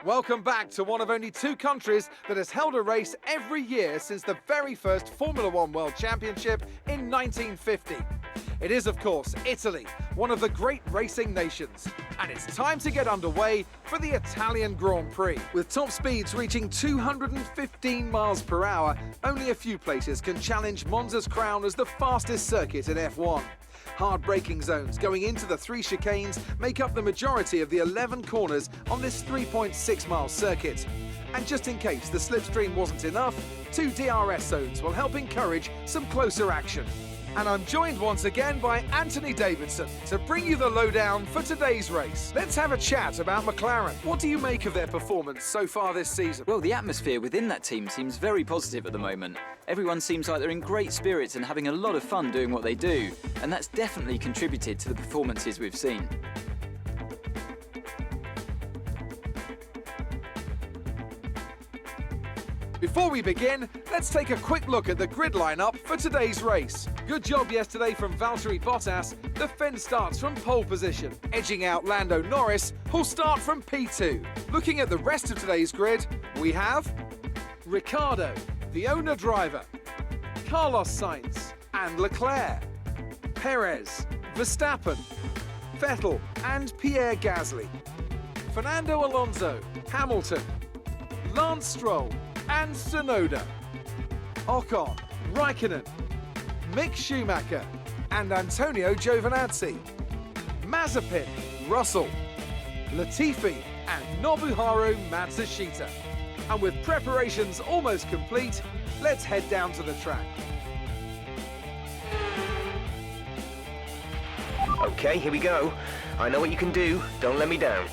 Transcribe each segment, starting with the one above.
Welcome back to one of only 2 countries that has held a race every year since the very first Formula One World Championship in 1950. It is, of course, Italy, one of the great racing nations. And it's time to get underway for the Italian Grand Prix. With top speeds reaching 215 miles per hour, only a few places can challenge Monza's crown as the fastest circuit in F1. Hard braking zones going into the 3 chicanes make up the majority of the 11 corners on this 3.6-mile circuit. And just in case the slipstream wasn't enough, 2 DRS zones will help encourage some closer action. And I'm joined once again by Anthony Davidson to bring you the lowdown for today's race. Let's have a chat about McLaren. What do you make of their performance so far this season? Well, the atmosphere within that team seems very positive at the moment. Everyone seems like they're in great spirits and having a lot of fun doing what they do, and that's definitely contributed to the performances we've seen. Before we begin, let's take a quick look at the grid lineup for today's race. Good job yesterday from Valtteri Bottas. The Finn starts from pole position, edging out Lando Norris, who'll start from P2. Looking at the rest of today's grid, we have Ricciardo, the owner driver, Carlos Sainz and Leclerc, Perez, Verstappen, Vettel and Pierre Gasly, Fernando Alonso, Hamilton, Lance Stroll and Tsunoda, Ocon, Raikkonen, Mick Schumacher and Antonio Giovinazzi, Mazepin, Russell, Latifi and Nobuharu Matsushita. And with preparations almost complete, let's head down to the track. Okay, here we go. I know what you can do. Don't let me down.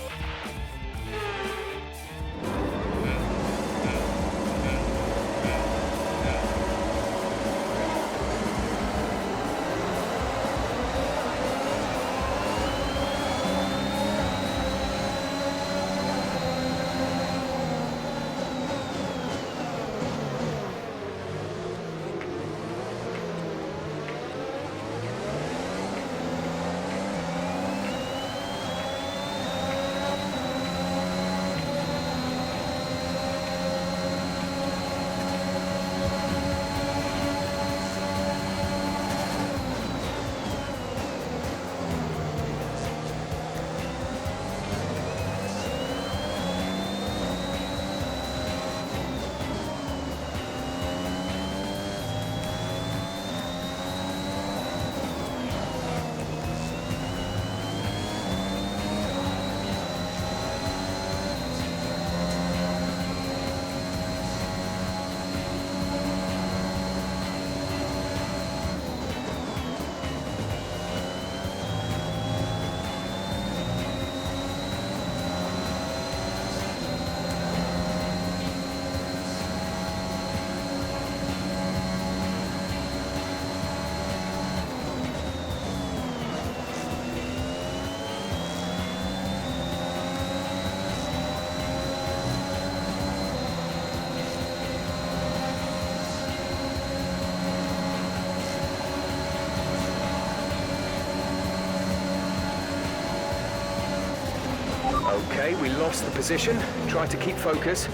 Okay, we lost the position. Try to keep focus.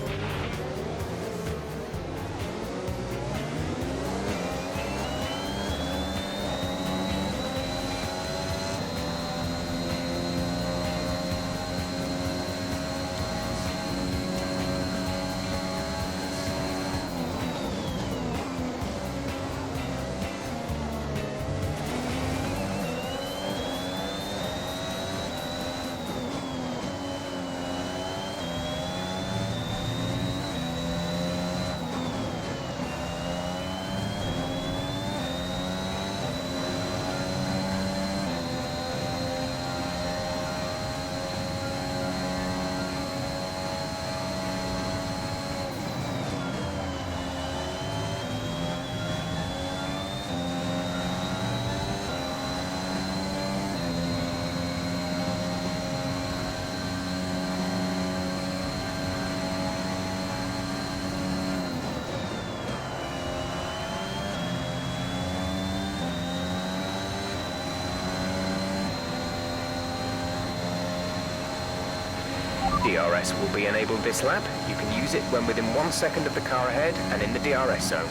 DRS will be enabled this lap. You can use it when within 1 second of the car ahead and in the DRS zone.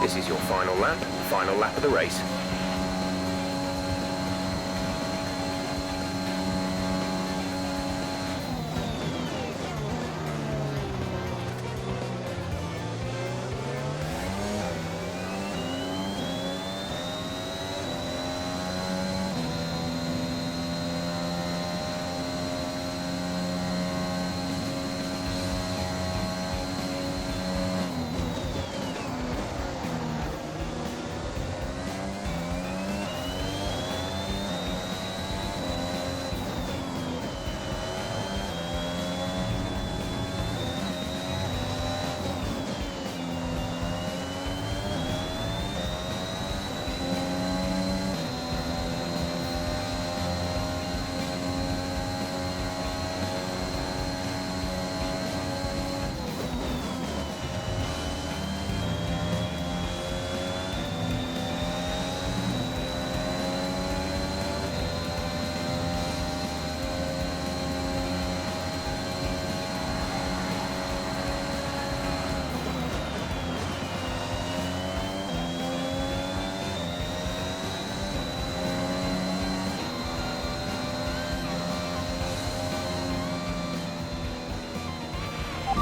This is your final lap of the race.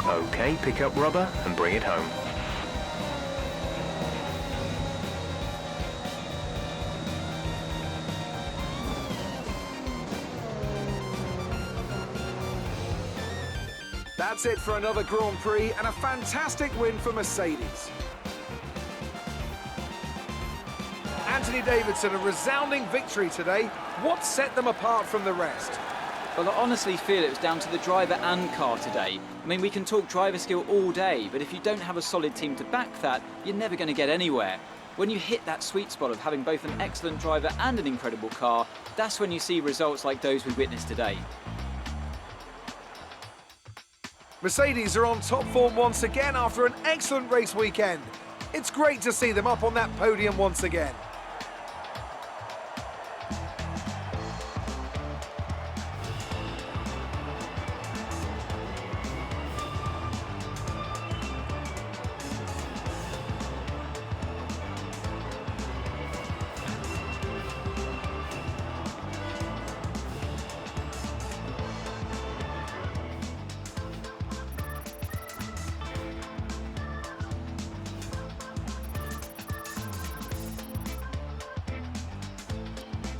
Okay, pick up rubber and bring it home. That's it for another Grand Prix and a fantastic win for Mercedes. Anthony Davidson, a resounding victory today. What set them apart from the rest? Well, I honestly feel it was down to the driver and car today. I mean, we can talk driver skill all day, but if you don't have a solid team to back that, you're never going to get anywhere. When you hit that sweet spot of having both an excellent driver and an incredible car, that's when you see results like those we witnessed today. Mercedes are on top form once again after an excellent race weekend. It's great to see them up on that podium once again.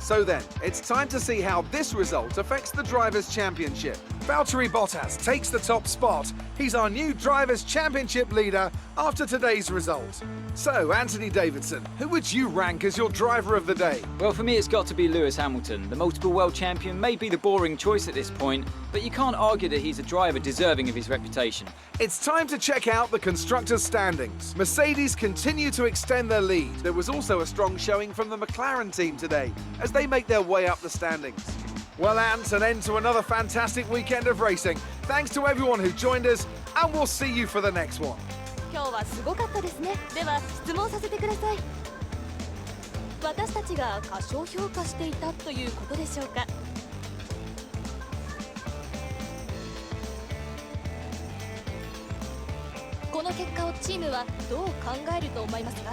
So then, it's time to see how this result affects the Drivers' Championship. Valtteri Bottas takes the top spot. He's our new Drivers' Championship leader after today's result. So, Anthony Davidson, who would you rank as your driver of the day? Well, for me, it's got to be Lewis Hamilton. The multiple world champion may be the boring choice at this point, but you can't argue that he's a driver deserving of his reputation. It's time to check out the constructors' standings. Mercedes continue to extend their lead. There was also a strong showing from the McLaren team today as they make their way up the standings. Well, Ant, an end to another fantastic weekend of racing. Thanks to everyone who joined us, and we'll see you for the next one. 今日はすごかったですね。では質問させてください。私たちが過小評価していたということでしょうか。この結果をチームはどう考えると思いますか？